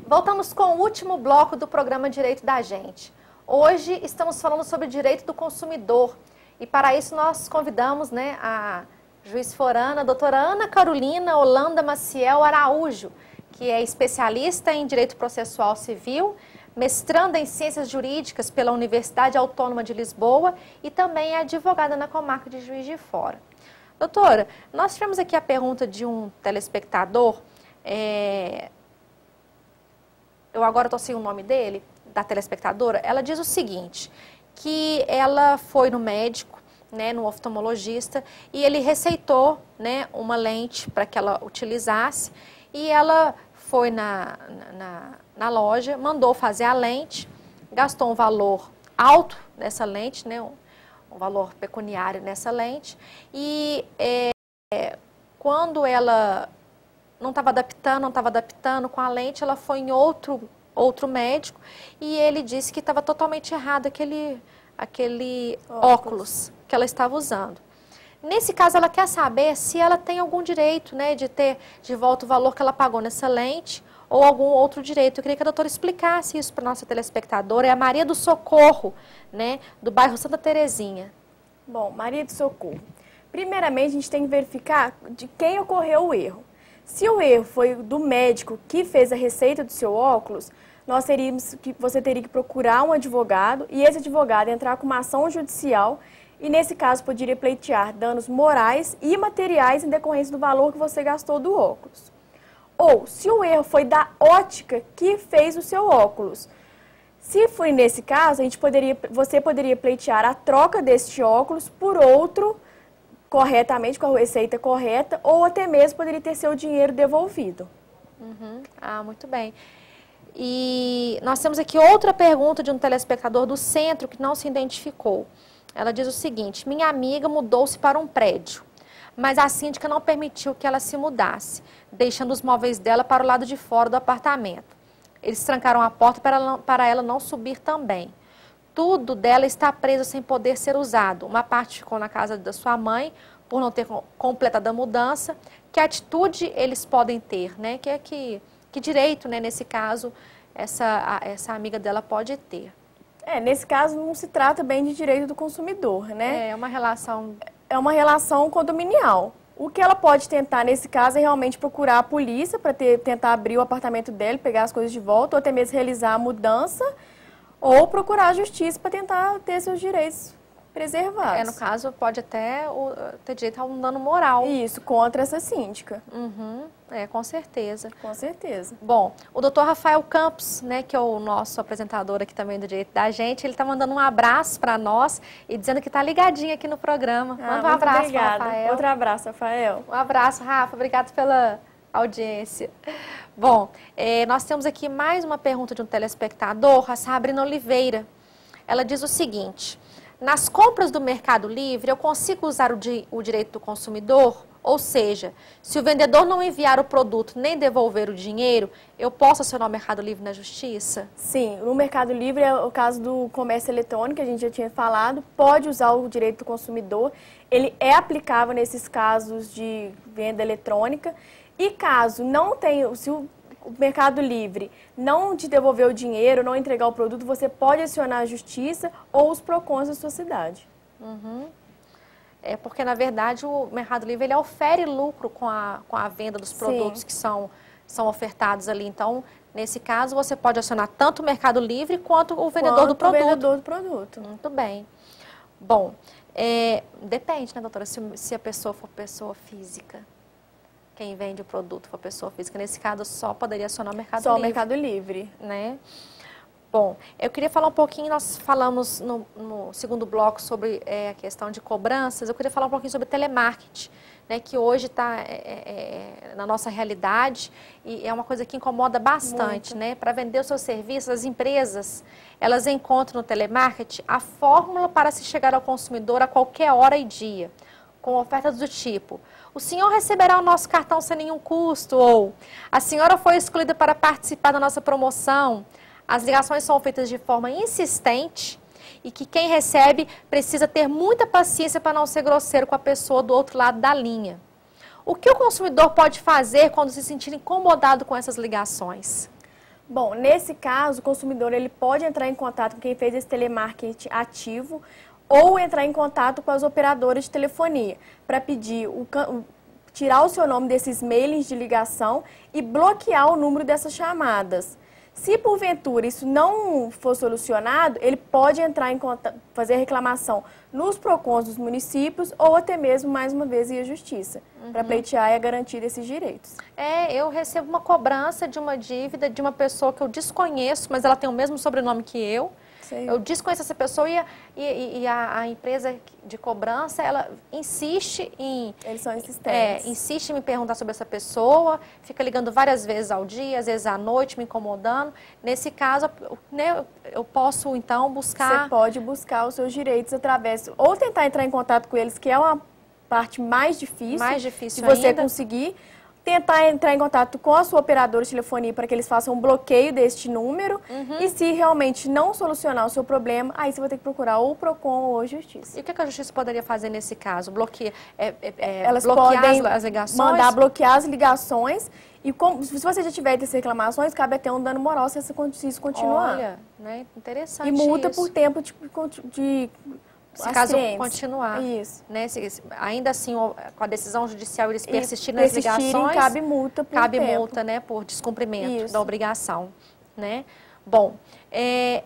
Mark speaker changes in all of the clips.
Speaker 1: Voltamos com o último bloco do programa Direito da Gente. Hoje estamos falando sobre direito do consumidor e para isso nós convidamos a juiz forana, a doutora Ana Carolina Holanda Maciel Araújo, que é especialista em Direito Processual Civil, mestranda em Ciências Jurídicas pela Universidade Autônoma de Lisboa e também é advogada na comarca de Juiz de Fora. Doutora, nós tivemos aqui a pergunta de um telespectador, eu agora estou sem o nome dele, da telespectadora. Ela diz o seguinte, que ela foi no médico, no oftalmologista, e ele receitou uma lente para que ela utilizasse, e ela foi na loja, mandou fazer a lente, gastou um valor alto nessa lente, um valor pecuniário nessa lente, e quando ela não estava adaptando com a lente, ela foi em outro médico e ele disse que estava totalmente errado aquele óculos que ela estava usando. Nesse caso, ela quer saber se ela tem algum direito, de ter de volta o valor que ela pagou nessa lente ou algum outro direito. Eu queria que a doutora explicasse isso para a nossa telespectadora. É a Maria do Socorro, do bairro Santa Terezinha.
Speaker 2: Bom, Maria do Socorro. Primeiramente, a gente tem que verificar de quem ocorreu o erro. Se o erro foi do médico que fez a receita do seu óculos, você teria que procurar um advogado e esse advogado entrar com uma ação judicial e, nesse caso, poderia pleitear danos morais e materiais em decorrência do valor que você gastou do óculos. Ou, se o erro foi da ótica que fez o seu óculos, se foi nesse caso, você poderia pleitear a troca deste óculos por outro corretamente, com a receita correta, ou até mesmo poderia ter seu dinheiro devolvido.
Speaker 1: Muito bem. E nós temos aqui outra pergunta de um telespectador do centro que não se identificou. Ela diz o seguinte, minha amiga mudou-se para um prédio, mas a síndica não permitiu que ela se mudasse, deixando os móveis dela para o lado de fora do apartamento. Eles trancaram a porta para ela não subir também. Tudo dela está preso sem poder ser usado. Uma parte ficou na casa da sua mãe, por não ter completado a mudança. Que atitude eles podem ter, Que direito, nesse caso, essa amiga dela pode ter?
Speaker 2: Nesse caso, não se trata bem de direito do consumidor,
Speaker 1: É uma relação...
Speaker 2: É uma relação condominial. O que ela pode tentar, nesse caso, é realmente procurar a polícia para tentar abrir o apartamento dela, pegar as coisas de volta, ou até mesmo realizar a mudança, ou procurar a justiça para tentar ter seus direitos preservados.
Speaker 1: No caso, pode até ter direito a um dano moral.
Speaker 2: Isso, contra essa síndica.
Speaker 1: Com certeza.
Speaker 2: Com certeza.
Speaker 1: Bom, o doutor Rafael Campos, que é o nosso apresentador aqui também do Direito da Gente, ele está mandando um abraço para nós e dizendo que está ligadinho aqui no programa. Manda um abraço, Rafael.
Speaker 2: Outro abraço, Rafael.
Speaker 1: Um abraço, Rafa. Obrigado pela audiência. Bom, nós temos aqui mais uma pergunta de um telespectador, a Sabrina Oliveira. Ela diz o seguinte, nas compras do Mercado Livre, eu consigo usar o direito do consumidor? Ou seja, se o vendedor não enviar o produto nem devolver o dinheiro, eu posso acionar o Mercado Livre na Justiça?
Speaker 2: Sim, no Mercado Livre, é o caso do comércio eletrônico, que a gente já tinha falado, pode usar o direito do consumidor. Ele é aplicável nesses casos de venda eletrônica. E caso não tenha, se o Mercado Livre não te devolver o dinheiro, não entregar o produto, você pode acionar a Justiça ou os PROCONs da sua cidade.
Speaker 1: Porque, na verdade, o Mercado Livre ele ofere lucro com a venda dos produtos que são ofertados ali. Então, nesse caso, você pode acionar tanto o Mercado Livre quanto o vendedor do produto.
Speaker 2: O vendedor do produto.
Speaker 1: Muito bem. Bom, depende, doutora, se a pessoa for pessoa física. Quem vende o produto for pessoa física. Nesse caso, só poderia acionar o Mercado Livre.
Speaker 2: Só o Mercado Livre.
Speaker 1: Bom, eu queria falar um pouquinho, nós falamos no segundo bloco sobre a questão de cobranças, eu queria falar um pouquinho sobre telemarketing, que hoje está na nossa realidade e é uma coisa que incomoda bastante, Para vender os seus serviços, as empresas, elas encontram no telemarketing a fórmula para se chegar ao consumidor a qualquer hora e dia, com ofertas do tipo, o senhor receberá o nosso cartão sem nenhum custo, ou a senhora foi escolhida para participar da nossa promoção. As ligações são feitas de forma insistente e que quem recebe precisa ter muita paciência para não ser grosseiro com a pessoa do outro lado da linha. O que o consumidor pode fazer quando se sentir incomodado com essas ligações?
Speaker 2: Bom, nesse caso, o consumidor ele pode entrar em contato com quem fez esse telemarketing ativo ou entrar em contato com as operadoras de telefonia para pedir tirar o seu nome desses mailings de ligação e bloquear o número dessas chamadas. Se porventura isso não for solucionado, ele pode entrar em contato, fazer reclamação nos PROCONs dos municípios ou até mesmo, mais uma vez, ir à justiça, para pleitear e garantir esses direitos.
Speaker 1: Eu recebo uma cobrança de uma dívida de uma pessoa que eu desconheço, mas ela tem o mesmo sobrenome que eu.
Speaker 2: Sei.
Speaker 1: Eu desconheço essa pessoa e a empresa de cobrança, ela insiste em...
Speaker 2: Eles são insistentes.
Speaker 1: Insiste em me perguntar sobre essa pessoa, fica ligando várias vezes ao dia, às vezes à noite, me incomodando. Nesse caso, né, eu posso, então, buscar...
Speaker 2: Você pode buscar os seus direitos através... Ou tentar entrar em contato com eles, que é uma parte mais difícil de você
Speaker 1: ainda
Speaker 2: conseguir. Tentar entrar em contato com a sua operadora de telefonia para que eles façam um bloqueio deste número. E se realmente não solucionar o seu problema, aí você vai ter que procurar ou o PROCON ou a Justiça.
Speaker 1: E o que a Justiça poderia fazer nesse caso?
Speaker 2: Elas
Speaker 1: bloquear
Speaker 2: podem
Speaker 1: as ligações?
Speaker 2: mandar bloquear as ligações. E se você já tiver essas reclamações, cabe até um dano moral se isso continuar.
Speaker 1: Olha, né, interessante
Speaker 2: e multa
Speaker 1: isso.
Speaker 2: por tempo de
Speaker 1: Se caso
Speaker 2: acidentes.
Speaker 1: continuar.
Speaker 2: Isso.
Speaker 1: Né, ainda assim, com a decisão judicial, eles persistirem nas
Speaker 2: persistirem,
Speaker 1: ligações,
Speaker 2: cabe multa por
Speaker 1: cabe
Speaker 2: tempo.
Speaker 1: multa, né, por descumprimento
Speaker 2: Isso.
Speaker 1: da obrigação. Né? Bom, é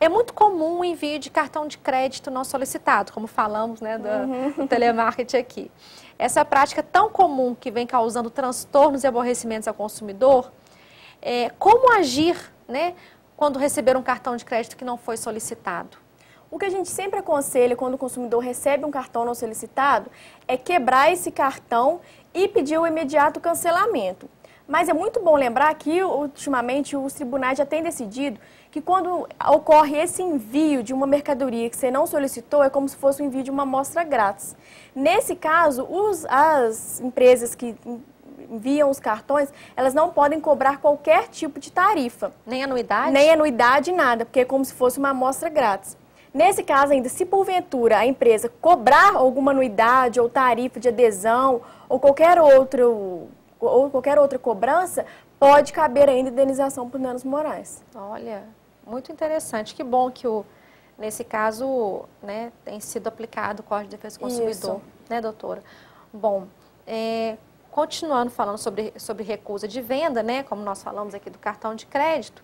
Speaker 1: muito comum o envio de cartão de crédito não solicitado, como falamos, né, do telemarketing aqui. Essa prática tão comum que vem causando transtornos e aborrecimentos ao consumidor, como agir, né, quando receber um cartão de crédito que não foi solicitado?
Speaker 2: O que a gente sempre aconselha quando o consumidor recebe um cartão não solicitado é quebrar esse cartão e pedir o imediato cancelamento. Mas é muito bom lembrar que, ultimamente, os tribunais já têm decidido que quando ocorre esse envio de uma mercadoria que você não solicitou, é como se fosse o envio de uma amostra grátis. Nesse caso, as empresas que enviam os cartões, elas não podem cobrar qualquer tipo de tarifa.
Speaker 1: Nem anuidade?
Speaker 2: Nem anuidade, nada, porque é como se fosse uma amostra grátis. Nesse caso ainda, se porventura a empresa cobrar alguma anuidade ou tarifa de adesão ou qualquer outra cobrança, pode caber ainda indenização por danos morais.
Speaker 1: Olha, muito interessante. Que bom que, nesse caso, né, tem sido aplicado o Código de Defesa do Consumidor, né, doutora? Bom, continuando falando sobre recusa de venda, né, como nós falamos aqui do cartão de crédito,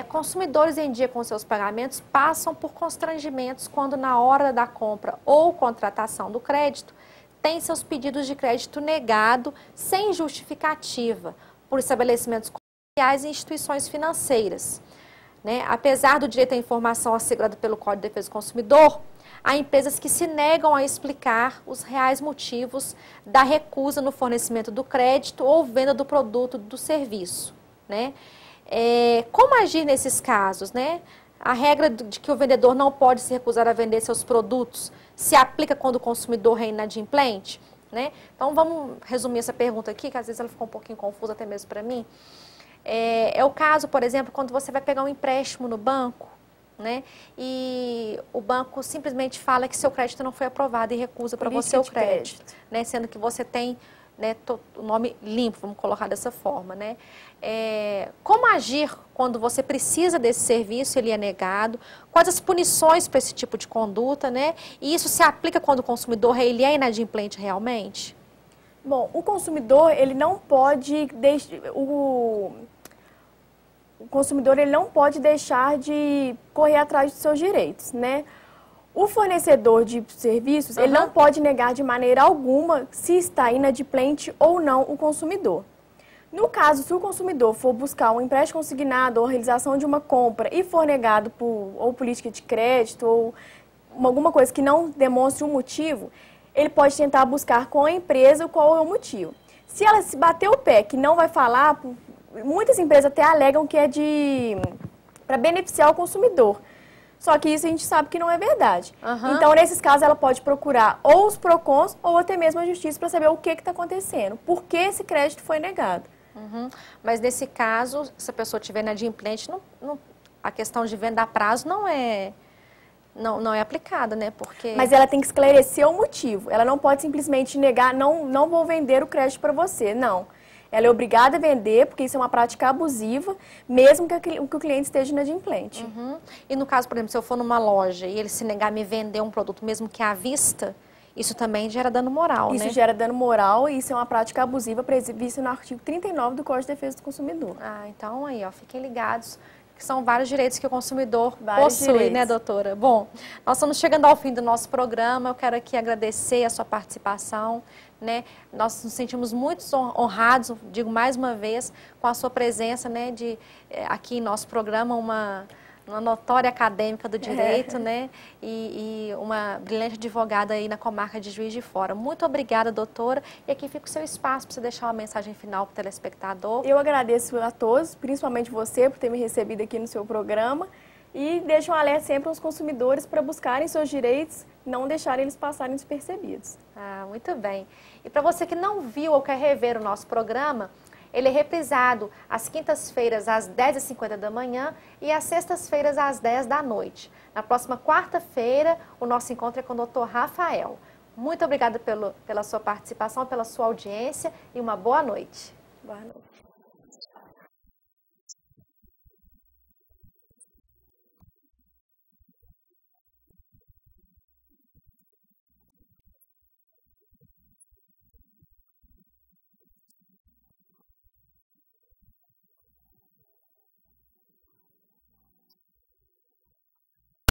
Speaker 1: consumidores em dia com seus pagamentos passam por constrangimentos quando na hora da compra ou contratação do crédito têm seus pedidos de crédito negado sem justificativa por estabelecimentos comerciais e instituições financeiras. Né? Apesar do direito à informação assegurado pelo Código de Defesa do Consumidor, há empresas que se negam a explicar os reais motivos da recusa no fornecimento do crédito ou venda do produto do serviço. Né? Como agir nesses casos, né? A regra de que o vendedor não pode se recusar a vender seus produtos se aplica quando o consumidor é inadimplente, né? Então, vamos resumir essa pergunta aqui, que às vezes ela ficou um pouquinho confusa até mesmo para mim. É o caso, por exemplo, quando você vai pegar um empréstimo no banco, né? E o banco simplesmente fala que seu crédito não foi aprovado e recusa para você o crédito, né? Sendo que você tem, né, o nome limpo, vamos colocar dessa forma, né? Como agir quando você precisa desse serviço, ele é negado? Quais as punições para esse tipo de conduta, né? E isso se aplica quando o consumidor ele é inadimplente realmente?
Speaker 2: Bom, o consumidor, ele não pode o consumidor ele não pode deixar de correr atrás dos seus direitos, né? O fornecedor de serviços, ele não pode negar de maneira alguma se está inadimplente ou não o consumidor. No caso, se o consumidor for buscar um empréstimo consignado ou a realização de uma compra e for negado por ou política de crédito ou alguma coisa que não demonstre um motivo, ele pode tentar buscar com a empresa qual é o motivo. Se ela se bater o pé que não vai falar, muitas empresas até alegam que é para beneficiar o consumidor. Só que isso a gente sabe que não é verdade. Então, nesses casos, ela pode procurar ou os PROCONs ou até mesmo a justiça para saber o que está acontecendo. Por que esse crédito foi negado.
Speaker 1: Mas nesse caso, se a pessoa tiver inadimplente, a questão de venda a prazo não é aplicada, né? Porque...
Speaker 2: Mas ela tem que esclarecer o motivo. Ela não pode simplesmente negar, não vou vender o crédito para você, não. ela é obrigada a vender, porque isso é uma prática abusiva, mesmo que o cliente esteja inadimplente.
Speaker 1: E no caso, por exemplo, se eu for numa loja e ele se negar a me vender um produto, mesmo que à vista, isso também gera dano moral,
Speaker 2: Isso
Speaker 1: né?
Speaker 2: gera dano moral e isso é uma prática abusiva prevista no artigo 39 do Código de Defesa do Consumidor.
Speaker 1: Ah, então aí, ó, fiquem ligados, que são vários direitos que o consumidor
Speaker 2: Vários
Speaker 1: possui,
Speaker 2: direitos.
Speaker 1: né, doutora? Bom, nós estamos chegando ao fim do nosso programa, eu quero aqui agradecer a sua participação, né? Nós nos sentimos muito honrados, digo mais uma vez, com a sua presença, né, aqui em nosso programa, uma notória acadêmica do direito, né? E uma brilhante advogada aí na comarca de Juiz de Fora. Muito obrigada, doutora. E aqui fica o seu espaço para você deixar uma mensagem final para o telespectador.
Speaker 2: Eu agradeço a todos, principalmente você, por ter me recebido aqui no seu programa. E deixo um alerta sempre aos consumidores para buscarem seus direitos e não deixarem eles passarem despercebidos.
Speaker 1: Ah, muito bem. E para você que não viu ou quer rever o nosso programa, ele é reprisado às quintas-feiras às 10h50 da manhã e às sextas-feiras às 10 da noite. Na próxima quarta-feira, o nosso encontro é com o Dr. Rafael. Muito obrigada pela sua participação, pela sua audiência e uma boa noite.
Speaker 2: Boa noite.